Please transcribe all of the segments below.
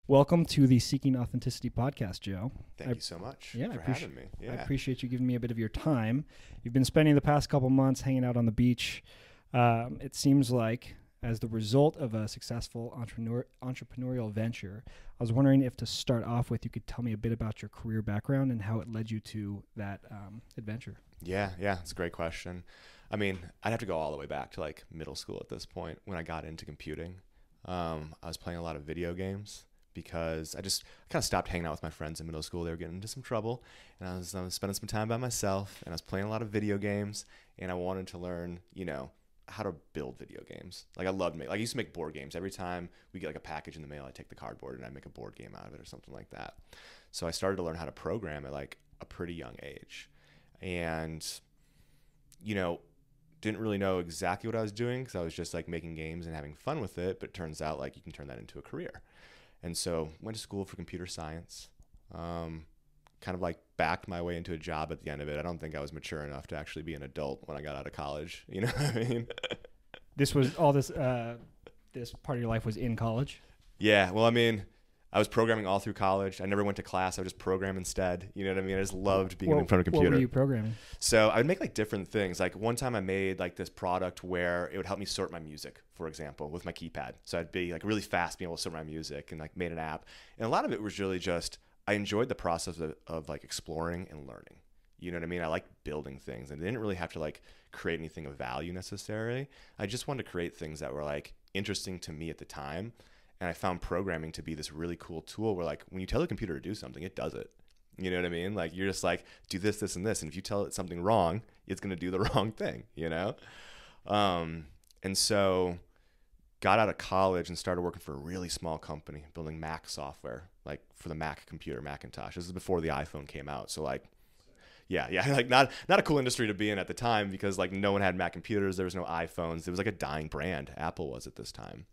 Welcome to the Seeking Authenticity podcast, Joe. Thank you so much for having me. I appreciate you giving me a bit of your time. You've been spending the past couple months hanging out on the beach. It seems like as the result of a successful entrepreneurial venture. I was wondering if to start off with, you could tell me a bit about your career background and how it led you to that adventure. Yeah, it's a great question. I mean, I'd have to go all the way back to like middle school at this point when I got into computing. I was playing a lot of video games because I kind of stopped hanging out with my friends in middle school. They were getting into some trouble, and I was spending some time by myself, and I was playing a lot of video games, and I wanted to learn, how to build video games. Like I used to make board games. Every time we get like a package in the mail, I'd take the cardboard and I'd make a board game out of it or something like that. So I started to learn how to program at like a pretty young age, and, didn't really know exactly what I was doing because I was just like making games and having fun with it. But it turns out like you can turn that into a career. And so went to school for computer science, kind of like backed my way into a job at the end of it. I don't think I was mature enough to actually be an adult when I got out of college. You know what I mean? This was all this part of your life was in college? Yeah. Well, I mean, I was programming all through college. I never went to class. I would just program instead. You know what I mean? I just loved being in front of a computer. What were you programming? So I would make like different things. Like one time I made like this product where it would help me sort my music, for example, with my keypad. So I'd be like really fast being able to sort my music, and like made an app. And a lot of it was really just, I enjoyed the process of like exploring and learning. You know what I mean? I like building things, and I didn't really have to like create anything of value necessarily. I just wanted to create things that were like interesting to me at the time. And I found programming to be this really cool tool where like when you tell the computer to do something, it does it. You know what I mean? Like you're just like, do this, this, and this. And if you tell it something wrong, it's going to do the wrong thing, And so got out of college and started working for a really small company building Mac software, like for the Mac computer, Macintosh. This is before the iPhone came out. So like, yeah, like not a cool industry to be in at the time because like no one had Mac computers. There was no iPhones. It was like a dying brand. Apple was at this time.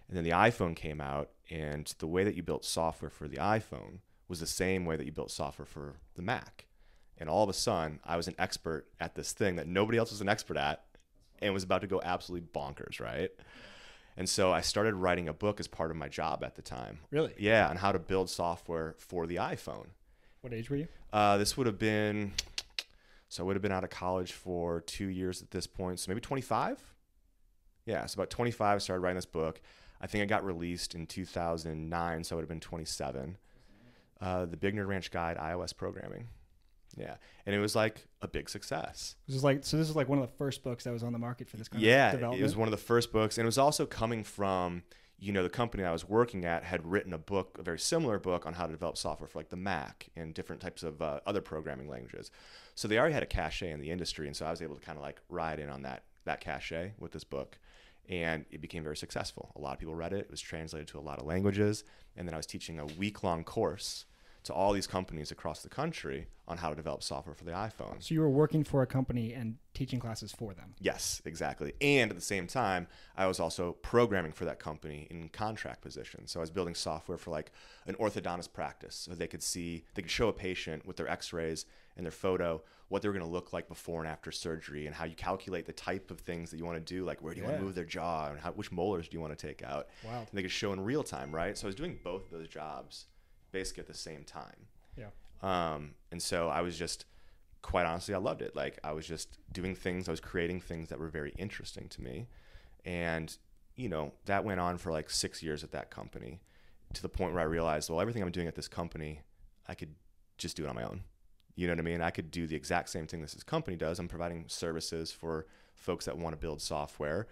And then the iPhone came out, and the way that you built software for the iPhone was the same way that you built software for the Mac. And all of a sudden, I was an expert at this thing that nobody else was an expert at and was about to go absolutely bonkers, right? And so I started writing a book as part of my job at the time. Really? Yeah, on how to build software for the iPhone. What age were you? This would have been, so I would have been out of college for 2 years at this point, so maybe 25? Yeah, so about 25, I started writing this book. I think I got released in 2009, so I would have been 27. The Big Nerd Ranch Guide, iOS Programming. Yeah, and it was like a big success. This is like one of the first books that was on the market for this kind of development? Yeah, it was one of the first books, and it was also coming from, the company I was working at had written a very similar book on how to develop software for like the Mac and different types of other programming languages. So they already had a cachet in the industry, and so I was able to kind of like ride in on that cachet with this book. And it became very successful. A lot of people read it. It was translated to a lot of languages. And then I was teaching a week-long course to all these companies across the country on how to develop software for the iPhone. So you were working for a company and teaching classes for them? Yes, exactly. And at the same time, I was also programming for that company in contract position. So I was building software for like an orthodontist practice so they could show a patient with their x-rays and their photo what they were going to look like before and after surgery, and how you calculate the type of things that you want to do, like where do you want to move their jaw and which molars do you want to take out. Wow. And they could show in real time, right? So I was doing both of those jobs basically at the same time. Yeah. And so I was just, quite honestly, I loved it. Like I was just doing things, I was creating things that were very interesting to me. And, that went on for like 6 years at that company, to the point where I realized, well, everything I'm doing at this company, I could just do it on my own. You know what I mean? I could do the exact same thing this company does. I'm providing services for folks that want to build software.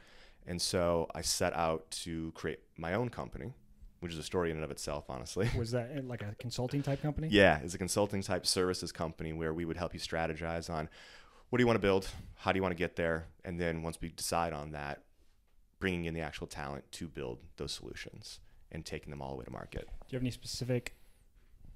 And so I set out to create my own company, which is a story in and of itself, honestly. Was that like a consulting type company? Yeah, it's a consulting type services company where we would help you strategize on what do you want to build, how do you want to get there, and then once we decide on that, bringing in the actual talent to build those solutions and taking them all the way to market. Do you have any specific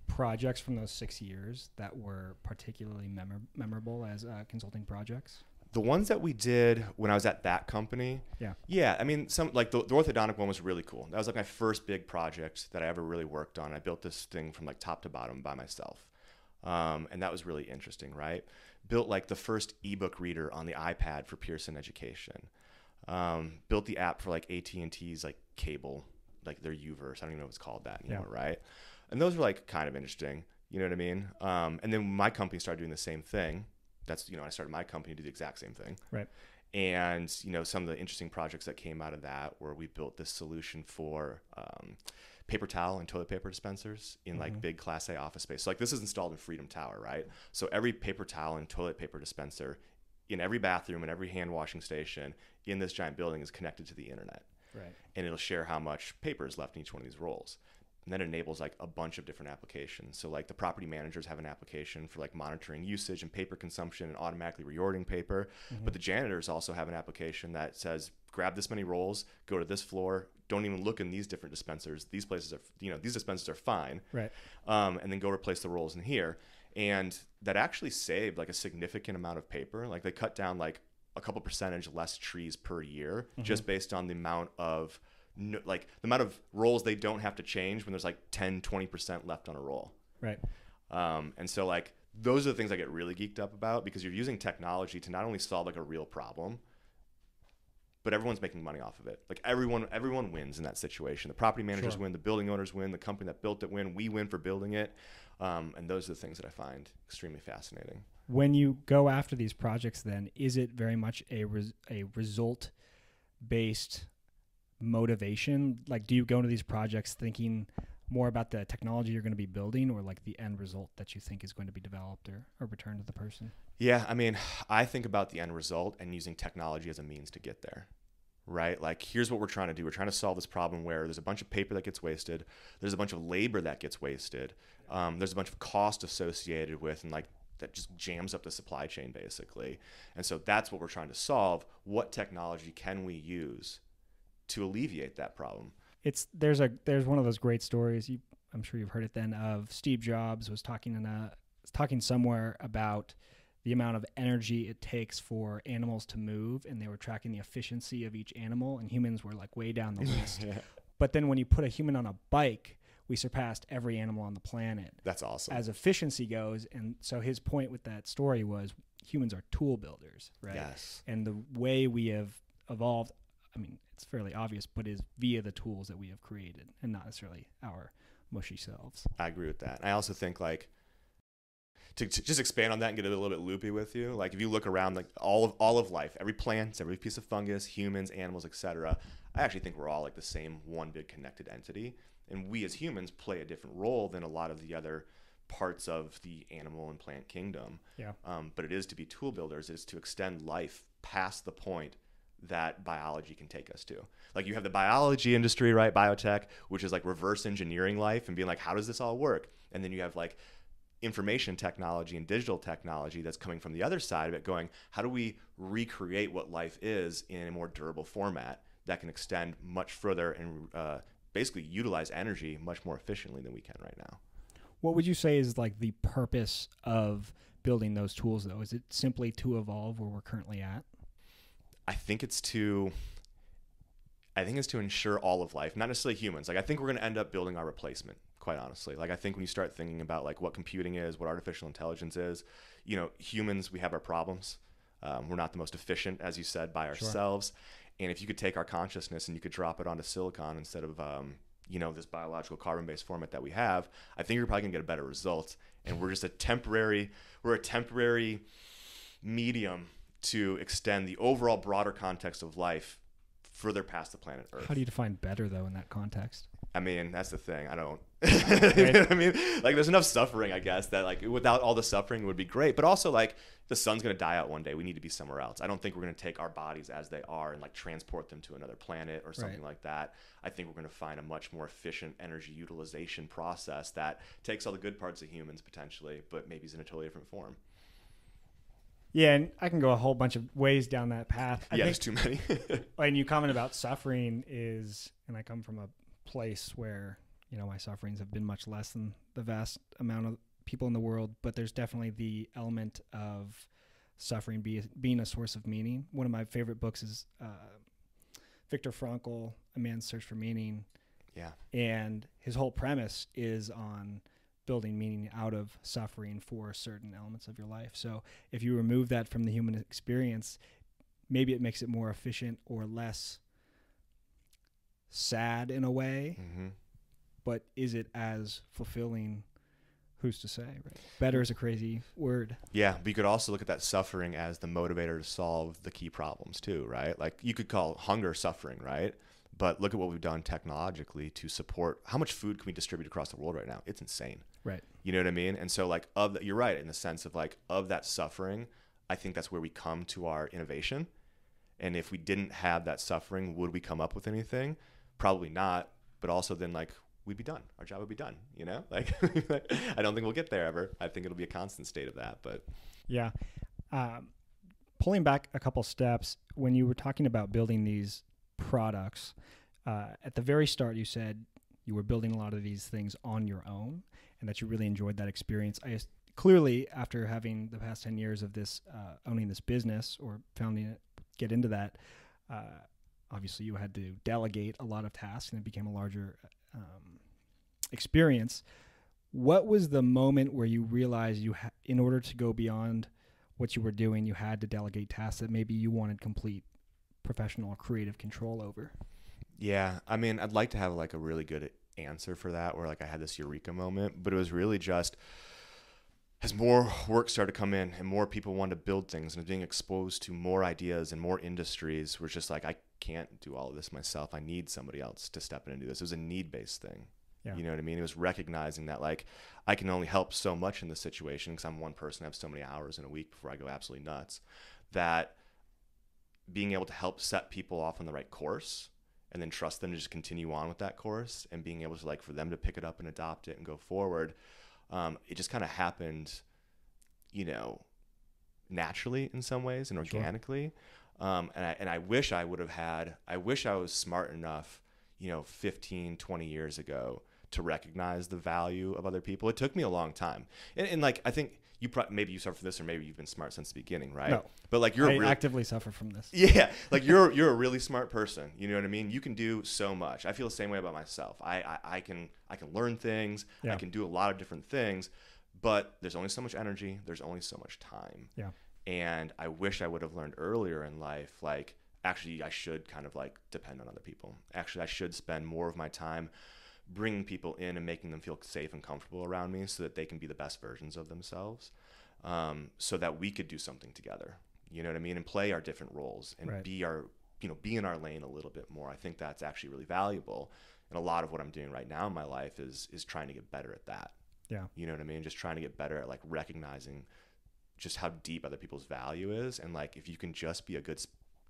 projects from those 6 years that were particularly memorable as consulting projects? The ones that we did when I was at that company, yeah. I mean, some like the orthodontic one was really cool. That was like my first big project that I ever really worked on. I built this thing from like top to bottom by myself, and that was really interesting, right? Built like the first ebook reader on the iPad for Pearson Education. Built the app for like AT&T's like cable like their Uverse. I don't even know if it's called that anymore, right? And those were like kind of interesting. You know what I mean? And then my company started doing the same thing. That's, I started my company to do the exact same thing. Right. And, some of the interesting projects that came out of that were we built this solution for paper towel and toilet paper dispensers in like big Class A office space. So like this is installed in Freedom Tower, right? So every paper towel and toilet paper dispenser in every bathroom and every hand washing station in this giant building is connected to the internet. Right. And it'll share how much paper is left in each one of these rolls. And that enables like a bunch of different applications. So like the property managers have an application for like monitoring usage and paper consumption and automatically reordering paper. But the janitors also have an application that says, grab this many rolls, go to this floor, don't even look in these different dispensers. These places are, these dispensers are fine. Right. And then go replace the rolls in here. And that actually saved like a significant amount of paper. Like they cut down like a couple percentage less trees per year just based on the amount of the amount of rolls they don't have to change when there's like 10-20% left on a roll. Right. And so like those are the things I get really geeked up about, because you're using technology to not only solve like a real problem, but everyone's making money off of it. Like everyone wins in that situation. The property managers win, the building owners win, the company that built it win, we win for building it. And those are the things that I find extremely fascinating. When you go after these projects, then is it very much a result based motivation? Like, do you go into these projects thinking more about the technology you're going to be building, or like the end result that you think is going to be developed or returned to the person? Yeah, I mean, I think about the end result and using technology as a means to get there, right? Like, here's what we're trying to do. We're trying to solve this problem where there's a bunch of paper that gets wasted. There's a bunch of labor that gets wasted. There's a bunch of cost associated with, and like that just jams up the supply chain basically. And so that's what we're trying to solve. What technology can we use to alleviate that problem? There's one of those great stories, I'm sure you've heard it then, of Steve Jobs was talking somewhere about the amount of energy it takes for animals to move, and they were tracking the efficiency of each animal, and humans were like way down the list. But then when you put a human on a bike, we surpassed every animal on the planet. That's awesome. As efficiency goes. And so his point with that story was humans are tool builders, right? Yes. And the way we have evolved, I mean, it's fairly obvious, but is via the tools that we have created and not necessarily our mushy selves. I agree with that. I also think like to just expand on that and get a little bit loopy with you. Like if you look around, like all of life, every plant, every piece of fungus, humans, animals, etc. I actually think we're all like the same one big connected entity. And we as humans play a different role than a lot of the other parts of the animal and plant kingdom. Yeah. But it is to be tool builders, is to extend life past the point that biology can take us to. Like you have the biology industry, right? Biotech, which is like reverse engineering life and being like, how does this all work? And then you have like information technology and digital technology that's coming from the other side of it going, how do we recreate what life is in a more durable format that can extend much further and basically utilize energy much more efficiently than we can right now? What would you say is like the purpose of building those tools though? Is it simply to evolve where we're currently at? I think it's to ensure all of life, not necessarily humans. Like I think we're going to end up building our replacement, quite honestly. Like I think when you start thinking about like what computing is, what artificial intelligence is, humans, we have our problems. We're not the most efficient, as you said, by ourselves. And if you could take our consciousness and you could drop it onto silicon instead of, this biological carbon-based format that we have, I think you're probably gonna get a better result. And we're a temporary medium to extend the overall broader context of life further past the planet Earth. How do you define better though in that context? I mean, that's the thing. I don't, you know what I mean? Like there's enough suffering, I guess, that like without all the suffering would be great. But also like the sun's going to die out one day. We need to be somewhere else. I don't think we're going to take our bodies as they are and like transport them to another planet or something like that. I think we're going to find a much more efficient energy utilization process that takes all the good parts of humans potentially, but maybe is in a totally different form. Yeah, and I can go a whole bunch of ways down that path. I think there's too many. And you comment about suffering and I come from a place where, my sufferings have been much less than the vast amount of people in the world, but there's definitely the element of suffering being a source of meaning. One of my favorite books is Viktor Frankl, A Man's Search for Meaning. Yeah. And his whole premise is on building meaning out of suffering for certain elements of your life. So if you remove that from the human experience, maybe it makes it more efficient or less sad in a way, Mm-hmm. but is it as fulfilling? Who's to say, right? Better is a crazy word. Yeah, but you could also look at that suffering as the motivator to solve the key problems too, right? Like you could call hunger suffering, right? But look at what we've done technologically to support how much food can we distribute across the world right now? It's insane. Right. You know what I mean? And so like you're right in the sense of like of that suffering, I think that's where we come to our innovation. And if we didn't have that suffering, would we come up with anything? Probably not. But also then like we'd be done. Our job would be done, you know? Like I don't think we'll get there ever. I think it'll be a constant state of that, but Yeah. Pulling back a couple steps, when you were talking about building these products, at the very start you said you were building a lot of these things on your own and that you really enjoyed that experience. Clearly, after having the past 10 years of this, owning this business or founding it, get into that, obviously you had to delegate a lot of tasks and it became a larger experience. What was the moment where you realized in order to go beyond what you were doing, you had to delegate tasks that maybe you wanted complete professional or creative control over? yeah, I mean, I'd like to have like a really good answer for that where like I had this eureka moment, but it was really just as more work started to come in and more people wanted to build things and being exposed to more ideas and more industries, was just like, I can't do all of this myself. I need somebody else to step in and do this. It was a need-based thing. Yeah. You know what I mean? It was recognizing that like I can only help so much in this situation because I'm one person, I have so many hours in a week before I go absolutely nuts, that being able to help set people off on the right course and then trust them to just continue on with that course and being able to like for them to pick it up and adopt it and go forward. It just kind of happened, you know, naturally in some ways and organically. Sure. And I wish I was smart enough, you know, 15, 20 years ago to recognize the value of other people. It took me a long time. And like, I think maybe you suffer from this, or maybe you've been smart since the beginning, right? No. But like I actively suffer from this. Yeah. Like you're a really smart person. You know what I mean? You can do so much. I feel the same way about myself. I can learn things. Yeah. I can do a lot of different things, but there's only so much energy. There's only so much time. Yeah. And I wish I would have learned earlier in life, like, actually, I should kind of like depend on other people. Actually, I should spend more of my time bringing people in and making them feel safe and comfortable around me so that they can be the best versions of themselves, so that we could do something together. You know what I mean? And play our different roles and right. be in our lane a little bit more. I think that's actually really valuable. And a lot of what I'm doing right now in my life is trying to get better at that. Yeah. You know what I mean? Just trying to get better at like recognizing just how deep other people's value is. And like, if you can just be a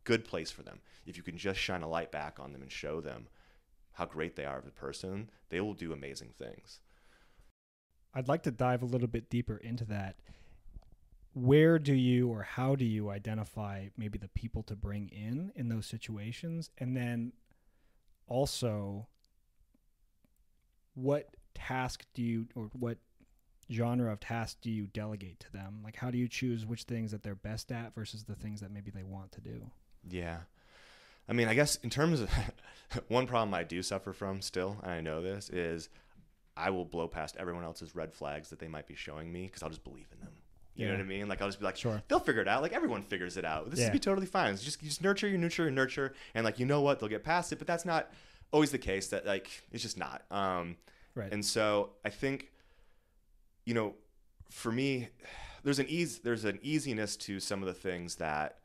good place for them, if you can just shine a light back on them and show them how great they are as a person, they will do amazing things. I'd like to dive a little bit deeper into that. Where do you or how do you identify maybe the people to bring in those situations? And then also, what task do you, or what genre of task do you delegate to them? Like, how do you choose which things that they're best at versus the things that maybe they want to do? Yeah. I mean, I guess in terms of one problem I do suffer from still, and I know this, is I will blow past everyone else's red flags that they might be showing me because I'll just believe in them. You know what I mean? Like, I'll just be like, sure, they'll figure it out. Like, everyone figures it out. This will be totally fine. It's just nurture, and like, you know what? They'll get past it, but that's not always the case. That like, it's just not. Right. And so I think, you know, for me, there's an easiness to some of the things that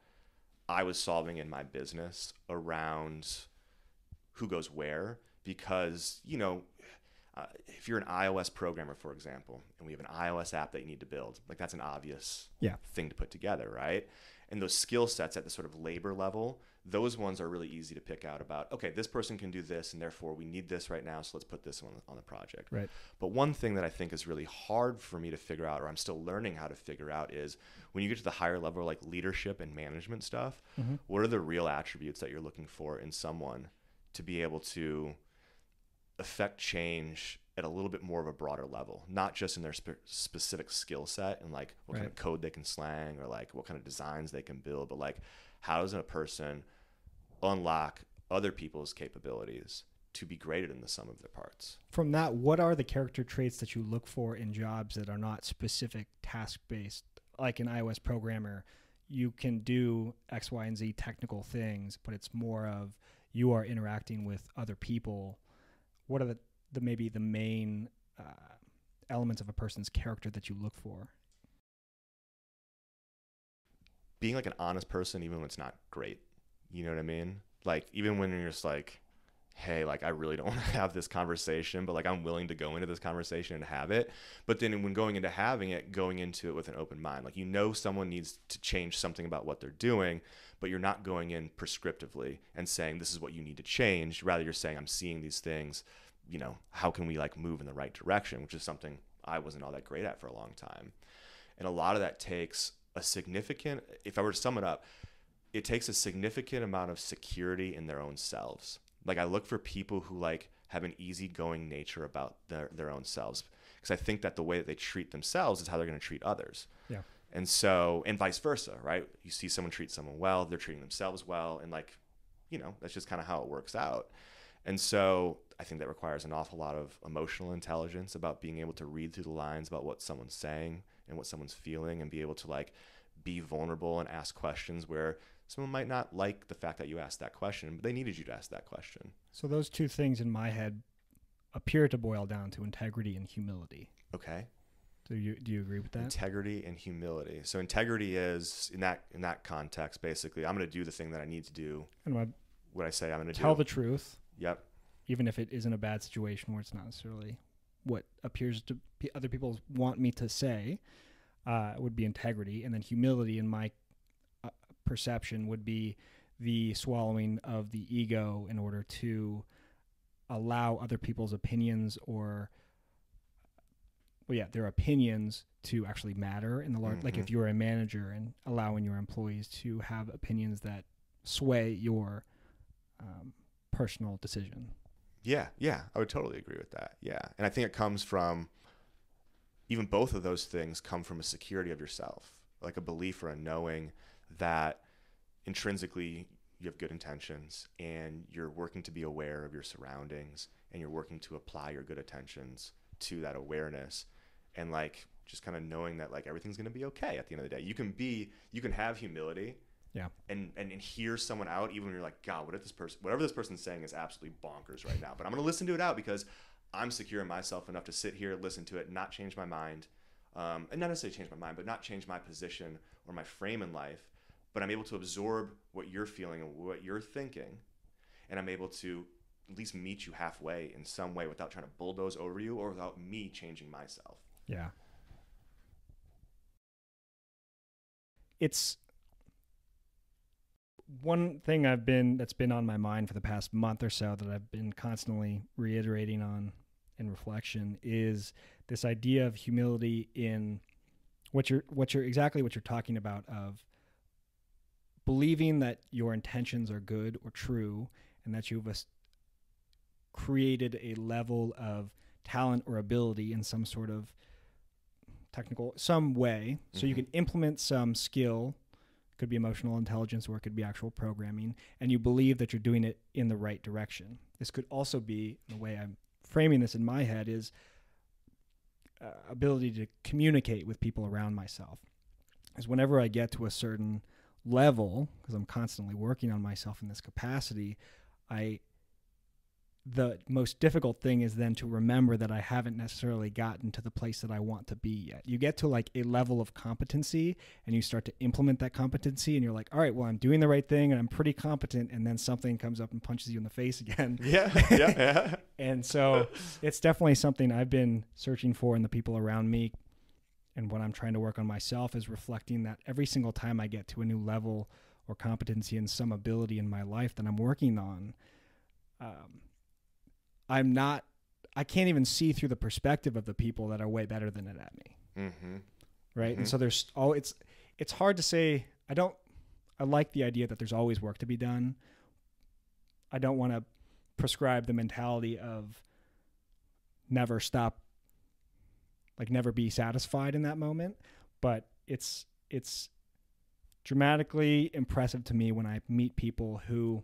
I was solving in my business around who goes where, because, you know, if you're an iOS programmer, for example, and we have an iOS app that you need to build, like that's an obvious thing to put together, right? And those skill sets at the sort of labor level, those ones are really easy to pick out about, okay, this person can do this, and therefore we need this right now, so let's put this on the project. Right. But one thing that I think is really hard for me to figure out, or I'm still learning how to figure out, is when you get to the higher level, like leadership and management stuff, what are the real attributes that you're looking for in someone to be able to affect change at a little bit more of a broader level, not just in their specific skill set and like what kind of code they can slang or like what kind of designs they can build, but like how does a person unlock other people's capabilities to be greater than the sum of their parts? From that, what are the character traits that you look for in jobs that are not specific task-based? Like an iOS programmer, you can do X, Y, and Z technical things, but it's more of you are interacting with other people, what are the maybe the main elements of a person's character that you look for? Being like an honest person, even when it's not great. You know what I mean? Like, even when you're just like, hey, like, I really don't want to have this conversation, but like, I'm willing to go into this conversation and have it. But then when going into having it, going into it with an open mind, like, you know, someone needs to change something about what they're doing, but you're not going in prescriptively and saying, this is what you need to change. Rather, you're saying, I'm seeing these things, you know, how can we like move in the right direction, which is something I wasn't all that great at for a long time. And a lot of that takes a significant, if I were to sum it up, it takes a significant amount of security in their own selves. Like, I look for people who like have an easygoing nature about their own selves, because I think that the way that they treat themselves is how they're going to treat others. Yeah. And so, and vice versa, right? You see someone treat someone well, they're treating themselves well, and like, you know, that's just kind of how it works out. And so I think that requires an awful lot of emotional intelligence about being able to read through the lines about what someone's saying and what someone's feeling, and be able to like be vulnerable and ask questions where someone might not like the fact that you asked that question, but they needed you to ask that question. So those two things in my head appear to boil down to integrity and humility. Okay. Do you agree with that? Integrity and humility. So integrity is in that context, basically, I'm going to do the thing that I need to do. And what I say I'm going to do. Tell the truth. Yep. Even if it isn't a bad situation where it's not necessarily what appears to be other people want me to say, would be integrity. And then humility, in my perception, would be the swallowing of the ego in order to allow other people's opinions or their opinions to actually matter in the large, like if you're a manager and allowing your employees to have opinions that sway your personal decision. Yeah, I would totally agree with that. Yeah. And I think it comes from, even both of those things come from a security of yourself, like a belief or a knowing that intrinsically you have good intentions and you're working to be aware of your surroundings and you're working to apply your good intentions to that awareness, and like just kind of knowing that like everything's going to be okay at the end of the day. You can have humility. Yeah. And hear someone out even when you're like, God, whatever this person's saying is absolutely bonkers right now, but I'm going to listen to it out because I'm secure in myself enough to sit here, listen to it, not change my mind, and not necessarily change my mind, but not change my position or my frame in life. But I'm able to absorb what you're feeling and what you're thinking, and I'm able to at least meet you halfway in some way without trying to bulldoze over you or without me changing myself. Yeah. It's one thing that's been on my mind for the past month or so that I've been constantly reiterating on in reflection is this idea of humility in what you're talking about, of believing that your intentions are good or true and that you've created a level of talent or ability in some sort of some way, so you can implement some skill. Could be emotional intelligence or it could be actual programming, and you believe that you're doing it in the right direction. This could also be, the way I'm framing this in my head, is ability to communicate with people around myself. Because whenever I get to a certain level, because I'm constantly working on myself in this capacity, the most difficult thing is then to remember that I haven't necessarily gotten to the place that I want to be yet. You get to like a level of competency and you start to implement that competency and you're like, all right, well, I'm doing the right thing and I'm pretty competent. And then something comes up and punches you in the face again. Yeah. And so it's definitely something I've been searching for in the people around me. And what I'm trying to work on myself is reflecting that every single time I get to a new level or competency and some ability in my life that I'm working on, I can't even see through the perspective of the people that are way better than it at me. Mm-hmm. Right. Mm-hmm. And so it's hard to say, I like the idea that there's always work to be done. I don't want to prescribe the mentality of never stop, like never be satisfied in that moment. But it's dramatically impressive to me when I meet people who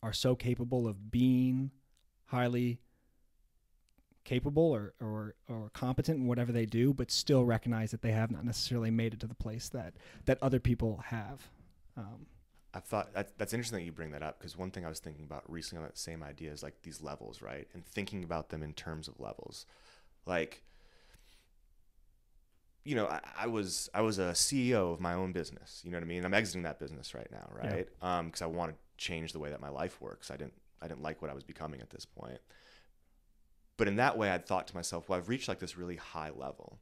are so capable of being highly capable or competent in whatever they do, but still recognize that they have not necessarily made it to the place that other people have. I've thought that's interesting that you bring that up, because one thing I was thinking about recently on that same idea is like these levels, right? And thinking about them in terms of levels. Like, you know, I was a CEO of my own business. You know what I mean? I'm exiting that business right now, right? Because I want to change the way that my life works. I didn't like what I was becoming at this point. But in that way, I'd thought to myself, well, I've reached like this really high level.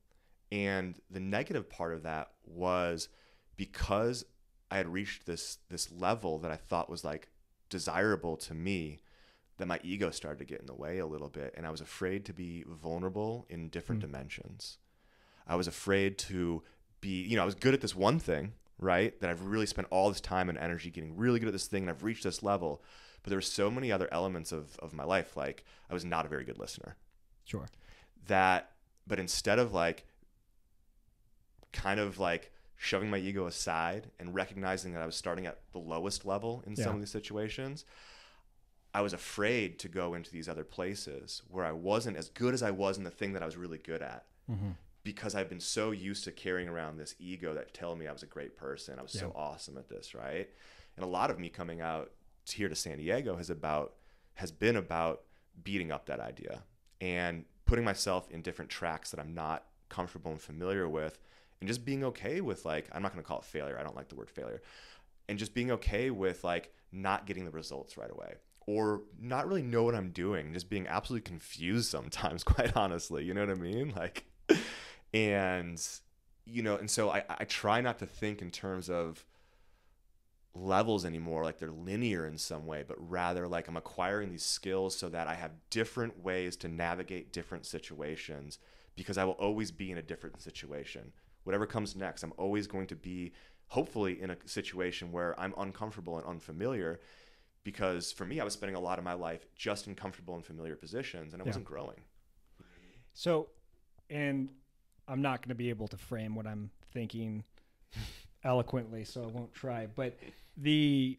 And the negative part of that was because I had reached this level that I thought was like desirable to me, that my ego started to get in the way a little bit. And I was afraid to be vulnerable in different dimensions. I was afraid to be, you know, I was good at this one thing, right? That I've really spent all this time and energy getting really good at this thing, and I've reached this level. But there were so many other elements of my life. Like, I was not a very good listener. Sure. But instead of like, kind of like shoving my ego aside and recognizing that I was starting at the lowest level in some of these situations, I was afraid to go into these other places where I wasn't as good as I was in the thing that I was really good at. Because I've been so used to carrying around this ego that tell me I was a great person. I was so awesome at this, right? And a lot of me coming out here to San Diego has been about beating up that idea and putting myself in different tracks that I'm not comfortable and familiar with, and just being okay with, like, I'm not going to call it failure. I don't like the word failure. And just being okay with like not getting the results right away, or not really know what I'm doing, just being absolutely confused sometimes, quite honestly. You know what I mean? Like, and, you know, and so I try not to think in terms of levels anymore, like they're linear in some way, but rather like I'm acquiring these skills so that I have different ways to navigate different situations, because I will always be in a different situation. Whatever comes next, I'm always going to be, hopefully, in a situation where I'm uncomfortable and unfamiliar, because for me, I was spending a lot of my life just in comfortable and familiar positions, and I wasn't growing. So, and I'm not going to be able to frame what I'm thinking eloquently, so I won't try. But the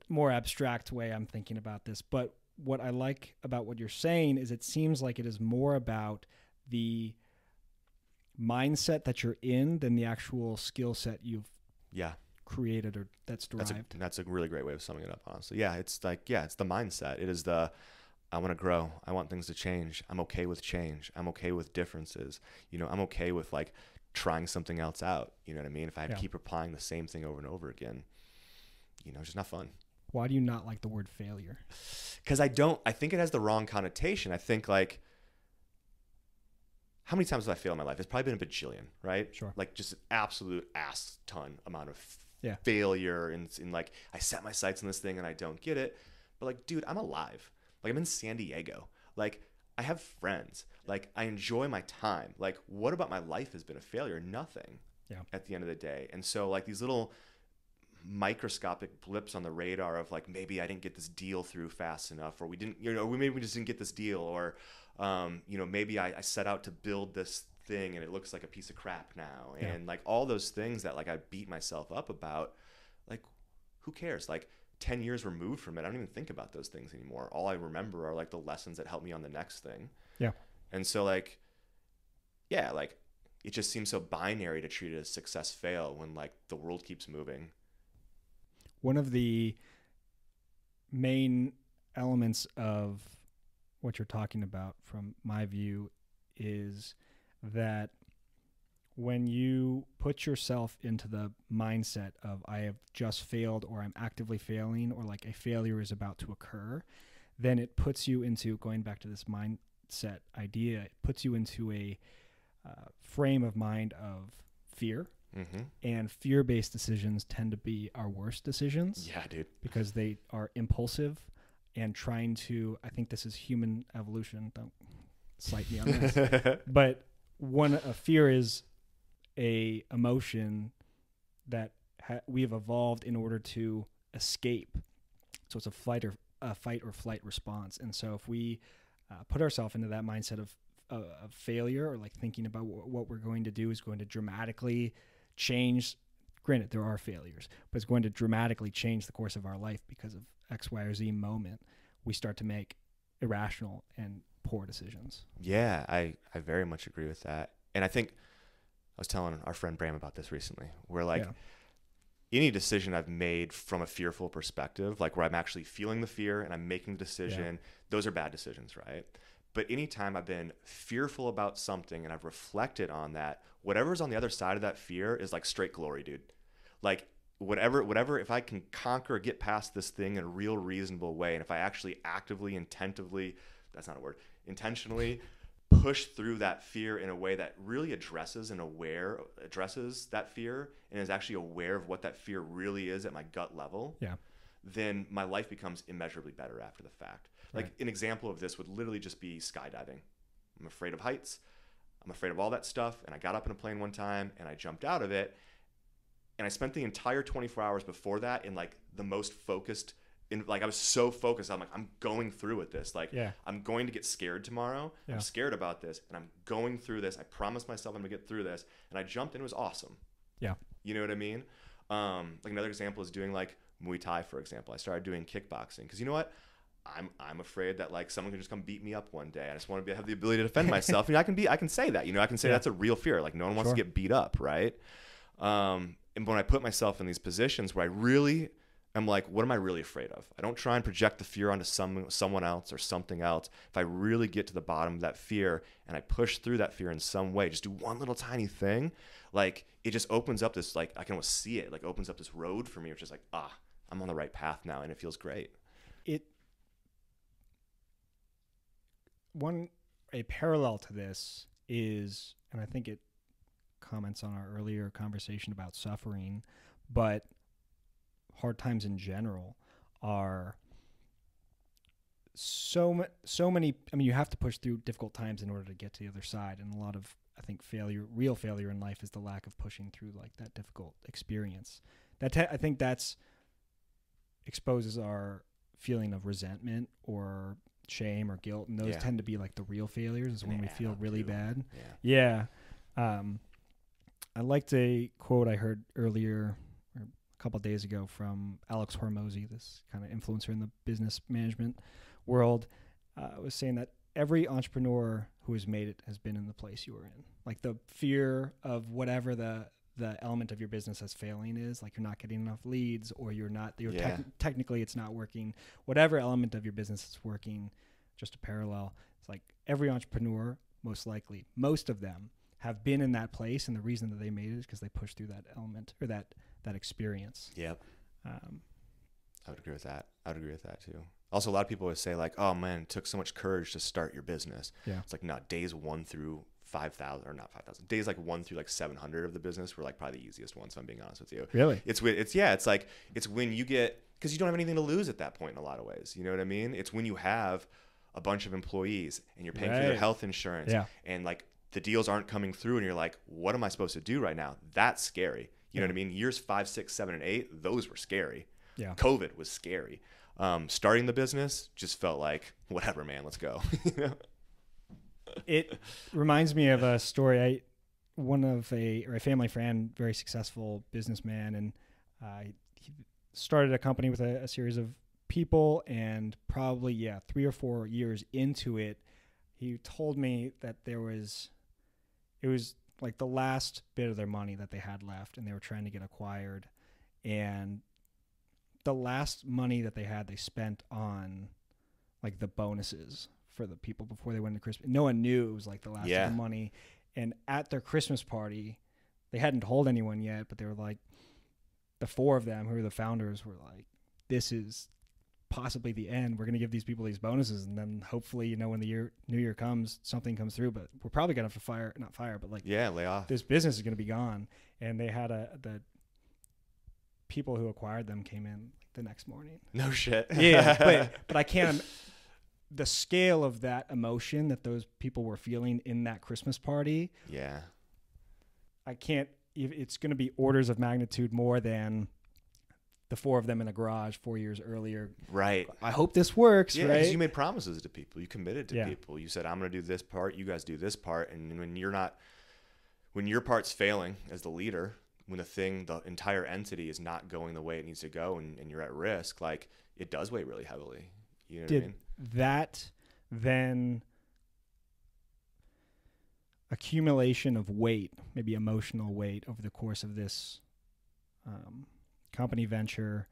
more abstract way I'm thinking about this. But what I like about what you're saying is it seems like it is more about the mindset that you're in than the actual skill set you've created or that's derived. That's a really great way of summing it up, honestly. Yeah, it's like, it's the mindset. It is I want to grow. I want things to change. I'm okay with change. I'm okay with differences. You know, I'm okay with like trying something else out. You know what I mean? If I keep applying the same thing over and over again, you know, it's just not fun. Why do you not like the word failure? Because I think it has the wrong connotation. I think like, how many times have I failed in my life? It's probably been a bajillion, right? Sure. Like just an absolute ass ton amount of failure. And like, I set my sights on this thing and I don't get it. But like, dude, I'm alive. Like, I'm in San Diego. Like, I have friends. Like, I enjoy my time. Like, what about my life has been a failure? Nothing. At the end of the day. And so like these little microscopic blips on the radar of like, maybe I didn't get this deal through fast enough, or we didn't, you know, maybe we just didn't get this deal, or you know, maybe I set out to build this thing and it looks like a piece of crap now. And like all those things that like I beat myself up about, like, who cares? Like, 10 years removed from it, I don't even think about those things anymore. All I remember are like the lessons that help me on the next thing. And so like, like it just seems so binary to treat it as success fail when like the world keeps moving. One of the main elements of what you're talking about, from my view, is that when you put yourself into the mindset of I have just failed, or I'm actively failing, or like a failure is about to occur, then it puts you into, going back to this mindset idea, it puts you into a frame of mind of fear. And fear-based decisions tend to be our worst decisions. Yeah, dude. Because they are impulsive and trying to, I think this is human evolution, don't cite me on this, but a fear is a emotion that we have evolved in order to escape. So it's a fight or flight response. And so if we put ourselves into that mindset of failure, or like thinking about what we're going to do is going to dramatically change. Granted, there are failures, but it's going to dramatically change the course of our life because of X, Y, or Z moment. We start to make irrational and poor decisions. Yeah, I very much agree with that. And I think I was telling our friend Bram about this recently. We're like, any decision I've made from a fearful perspective, like where I'm actually feeling the fear and I'm making the decision, those are bad decisions, right? But anytime I've been fearful about something and I've reflected on that, whatever's on the other side of that fear is like straight glory, dude. Like whatever, if I can conquer, get past this thing in a real reasonable way, and if I actually actively, intentionally, that's not a word, intentionally push through that fear in a way that really addresses that fear and is actually aware of what that fear really is at my gut level, then my life becomes immeasurably better after the fact. Like an example of this would literally just be skydiving. I'm afraid of heights. I'm afraid of all that stuff. And I got up in a plane one time and I jumped out of it. And I spent the entire 24 hours before that in like the most focused, I was so focused. I'm like, I'm going through with this. Like, I'm going to get scared tomorrow. I'm scared about this, and I'm going through this. I promised myself I'm gonna get through this, and I jumped, and it was awesome. Yeah, you know what I mean? Like another example is doing like Muay Thai, for example. I started doing kickboxing because you know what? I'm afraid that like someone can just come beat me up one day. I just want to have the ability to defend myself. And I can say that. You know, I can say that's a real fear. Like no one wants to get beat up, right? And when I put myself in these positions where I'm like, what am I really afraid of? I don't try and project the fear onto someone else or something else. If I really get to the bottom of that fear and I push through that fear in some way, just do one little tiny thing, like it just opens up this, like I can almost see it, like opens up this road for me, which is like, I'm on the right path now, and it feels great. A parallel to this is, and I think it comments on our earlier conversation about suffering, but hard times in general are so many. I mean, you have to push through difficult times in order to get to the other side. And a lot of, I think, real failure in life is the lack of pushing through like that difficult experience. I think that's exposes our feeling of resentment or shame or guilt. And those tend to be like the real failures is when we feel really bad. Yeah. I liked a quote I heard earlier, a couple of days ago, from Alex Hormozy, this kind of influencer in the business management world, was saying that every entrepreneur who has made it has been in the place you were in. Like the fear of whatever the element of your business as failing is, like you're not getting enough leads, or technically it's not working. Whatever element of your business is working, just a parallel. It's like every entrepreneur, most of them have been in that place, and the reason that they made it is because they pushed through that element or that experience. Yep. I would agree with that. I would agree with that too. Also, a lot of people would say like, oh man, it took so much courage to start your business. Yeah. It's like, no, days 1 through 5,000, or not 5,000, days like 1 through like 700 of the business were like probably the easiest ones, if I'm being honest with you. Really? It's when you get, because you don't have anything to lose at that point in a lot of ways. You know what I mean? It's when you have a bunch of employees and you're paying for their health insurance and like the deals aren't coming through and you're like, what am I supposed to do right now? That's scary. You know what I mean? Years 5, 6, 7, and 8, those were scary. Yeah. COVID was scary. Starting the business just felt like, whatever, man, let's go. You know? It reminds me of a story. A family friend, very successful businessman, and he started a company with a series of people, and probably 3 or 4 years into it, he told me that it was like the last bit of their money that they had left, and they were trying to get acquired, and the last money that they had, they spent on like the bonuses for the people before they went to Christmas. No one knew it was like the last of the money. And at their Christmas party, they hadn't told anyone yet, but they were like, the 4 of them who were the founders were like, this is possibly the end. We're going to give these people these bonuses. And then hopefully, when the new year comes, something comes through, but we're probably going to have to lay off. This business is going to be gone. And they had the people who acquired them came in the next morning. No shit. Yeah. but I can't, the scale of that emotion that those people were feeling in that Christmas party. Yeah. It's going to be orders of magnitude more than the 4 of them in a garage 4 years earlier. Right. I hope this works. Yeah, right. Because you made promises to people. You committed to people. You said, I'm going to do this part. You guys do this part. And when your part's failing as the leader, when the entire entity is not going the way it needs to go, and you're at risk, like it does weigh really heavily. You know what I mean? That then accumulation of weight, maybe emotional weight, over the course of this company venture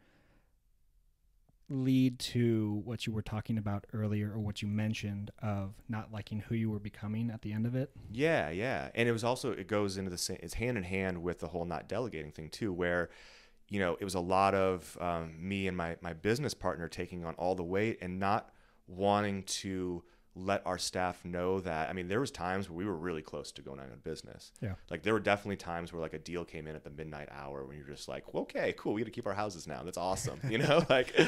lead to what you were talking about earlier, or what you mentioned of not liking who you were becoming at the end of it? Yeah, yeah. And it was also, it goes into the same, it's hand in hand with the whole not delegating thing too, where, you know, it was a lot of me and my business partner taking on all the weight and not wanting to let our staff know that. I mean, there was times where we were really close to going out of business. Yeah. Like there were definitely times where like a deal came in at the midnight hour when you're just like, well, okay, cool. We get to keep our houses now. That's awesome. You know, like,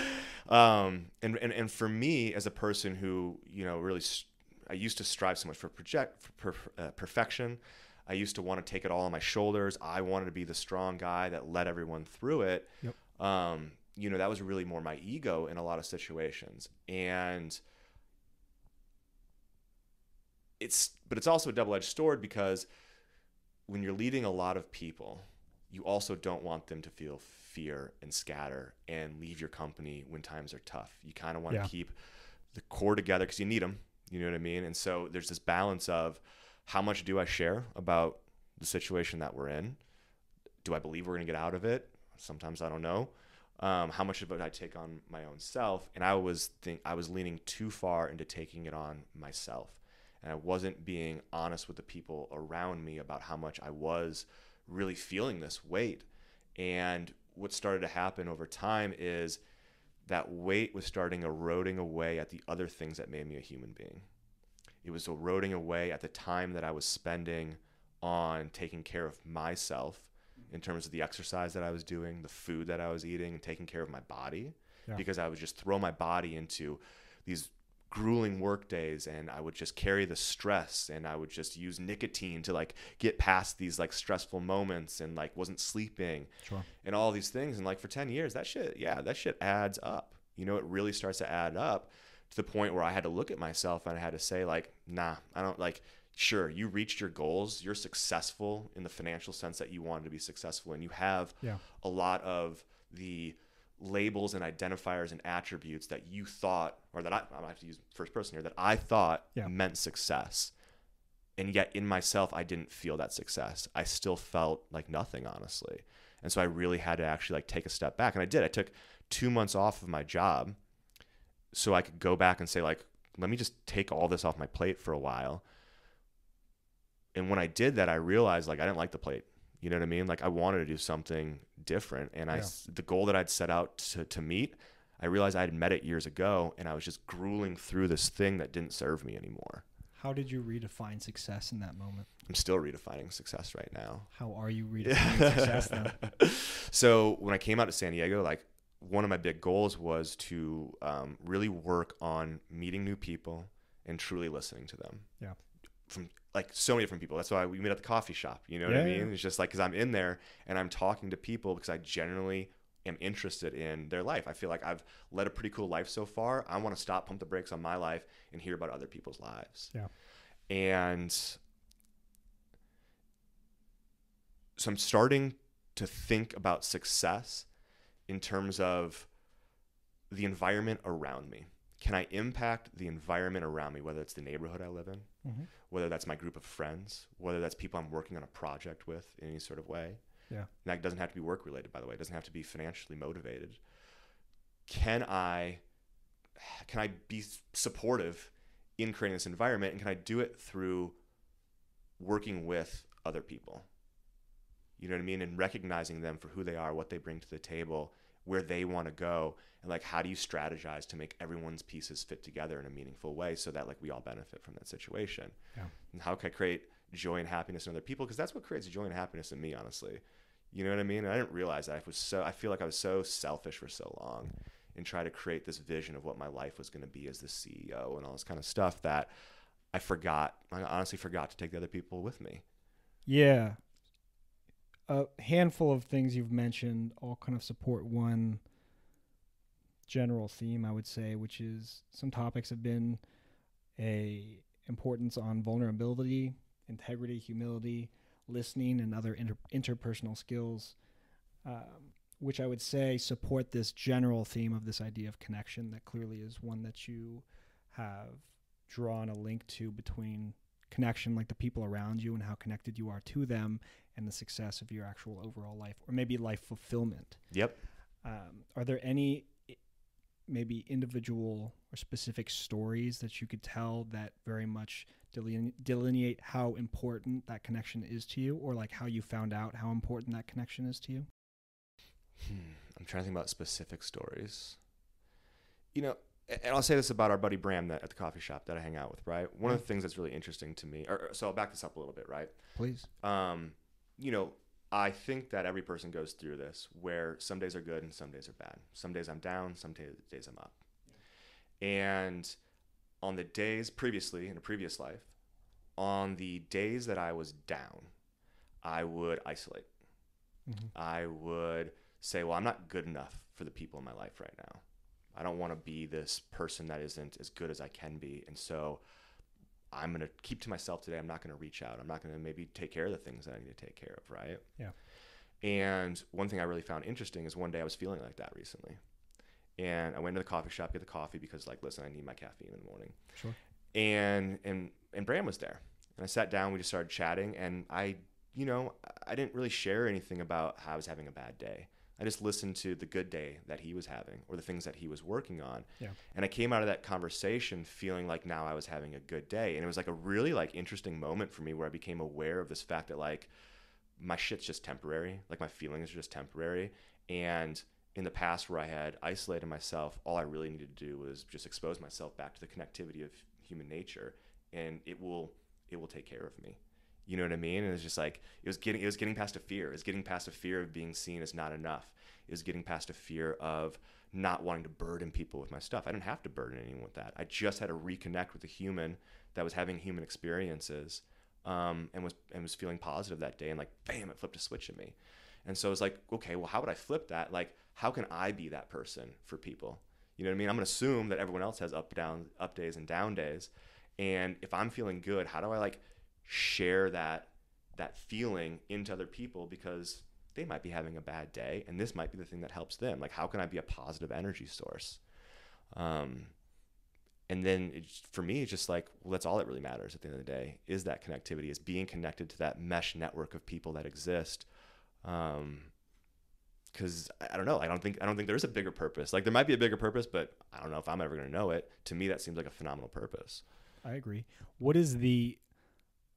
and for me as a person who, you know, really, I used to strive so much for perfection. I used to want to take it all on my shoulders. I wanted to be the strong guy that led everyone through it. Yep. You know, that was really more my ego in a lot of situations. And but it's also a double-edged sword, because when you're leading a lot of people, you also don't want them to feel fear and scatter and leave your company when times are tough. You kind of want to keep the core together because you need them. You know what I mean? And so there's this balance of how much do I share about the situation that we're in? Do I believe we're going to get out of it? Sometimes I don't know. How much of it I take on my own self? And I was leaning too far into taking it on myself. And I wasn't being honest with the people around me about how much I was really feeling this weight. And what started to happen over time is that weight was starting eroding away at the other things that made me a human being. It was eroding away at the time that I was spending on taking care of myself in terms of the exercise that I was doing, the food that I was eating, and taking care of my body. Yeah. Because I would just throw my body into these grueling work days, and I would just carry the stress, and I would just use nicotine to like get past these like stressful moments, and like wasn't sleeping. Sure. And all these things. And like for 10 years, that shit adds up. You know, it really starts to add up to the point where I had to look at myself and I had to say like, nah, I don't like, sure, you reached your goals. You're successful in the financial sense that you wanted to be successful. And you have a lot of the labels and identifiers and attributes that you thought, or that I have to use first person here, that I thought meant success. And yet in myself, I didn't feel that success. I still felt like nothing, honestly. And so I really had to actually like take a step back. And I did. I took 2 months off of my job so I could go back and say like, let me just take all this off my plate for a while. And when I did that, I realized like I didn't like the plate. You know what I mean? Like I wanted to do something different. And the goal that I'd set out to meet, I realized I had met it years ago, and I was just grueling through this thing that didn't serve me anymore. How did you redefine success in that moment? I'm still redefining success right now. How are you redefining success then? So when I came out to San Diego, like one of my big goals was to really work on meeting new people and truly listening to them. Yeah. From like so many different people. That's why we meet at the coffee shop. You know what I mean? Yeah. It's just like, because I'm in there and I'm talking to people because I generally am interested in their life. I feel like I've led a pretty cool life so far. I want to stop, pump the brakes on my life, and hear about other people's lives. Yeah. And so I'm starting to think about success in terms of the environment around me. Can I impact the environment around me, whether it's the neighborhood I live in, whether that's my group of friends, whether that's people I'm working on a project with in any sort of way? Yeah. And that doesn't have to be work related, by the way. It doesn't have to be financially motivated. Can I be supportive in creating this environment, and can I do it through working with other people? You know what I mean? And recognizing them for who they are, what they bring to the table, where they want to go, and like how do you strategize to make everyone's pieces fit together in a meaningful way so that like we all benefit from that situation. Yeah. And how can I create joy and happiness in other people? Because that's what creates joy and happiness in me, honestly. You know what I mean? And I didn't realize that. I feel like I was so selfish for so long and try to create this vision of what my life was going to be as the CEO and all this kind of stuff that I honestly forgot to take the other people with me. Yeah. A handful of things you've mentioned all kind of support one general theme, I would say, which is some topics have been a importance on vulnerability, integrity, humility, listening, and other interpersonal skills, which I would say support this general theme of this idea of connection that clearly is one that you have drawn a link to between connection, like the people around you and how connected you are to them, and the success of your actual overall life, or maybe life fulfillment. Yep. Are there any maybe individual or specific stories that you could tell that very much delineate how important that connection is to you, or like how you found out how important that connection is to you? I'm trying to think about specific stories. You know, and I'll say this about our buddy Bram at the coffee shop that I hang out with, right? One of the things that's really interesting to me, so I'll back this up a little bit, right? Please. You know, I think that every person goes through this where some days are good and some days are bad. Some days I'm down, some days I'm up. And on the days previously, in a previous life, on the days that I was down, I would isolate. Mm-hmm. I would say, well, I'm not good enough for the people in my life right now. I don't want to be this person that isn't as good as I can be. And so I'm going to keep to myself today. I'm not going to reach out. I'm not going to maybe take care of the things that I need to take care of, right? Yeah. And one thing I really found interesting is one day I was feeling like that recently. And I went to the coffee shop, get the coffee because, like, listen, I need my caffeine in the morning. Sure. And Bram was there. And I sat down, we just started chatting, and I didn't really share anything about how I was having a bad day. I just listened to the good day that he was having or the things that he was working on. Yeah. And I came out of that conversation feeling like now I was having a good day. And it was like a really like interesting moment for me where I became aware of this fact that like my shit's just temporary. Like my feelings are just temporary. And in the past where I had isolated myself, all I really needed to do was just expose myself back to the connectivity of human nature, and it will take care of me. You know what I mean? And it's just like, it was getting past a fear. It was getting past a fear of being seen as not enough. It was getting past a fear of not wanting to burden people with my stuff. I didn't have to burden anyone with that. I just had to reconnect with a human that was having human experiences, and was feeling positive that day. And like, bam, it flipped a switch in me. And so I was like, okay, well, how would I flip that? Like, how can I be that person for people? You know what I mean? I'm going to assume that everyone else has up days and down days. And if I'm feeling good, how do I like share that feeling into other people, because they might be having a bad day and this might be the thing that helps them. Like, how can I be a positive energy source? And then for me, it's just like, well, that's all that really matters at the end of the day, is that connectivity, is being connected to that mesh network of people that exist. Because I don't know, I don't think there's a bigger purpose. Like, there might be a bigger purpose, but I don't know if I'm ever going to know it. To me, that seems like a phenomenal purpose. I agree. What is the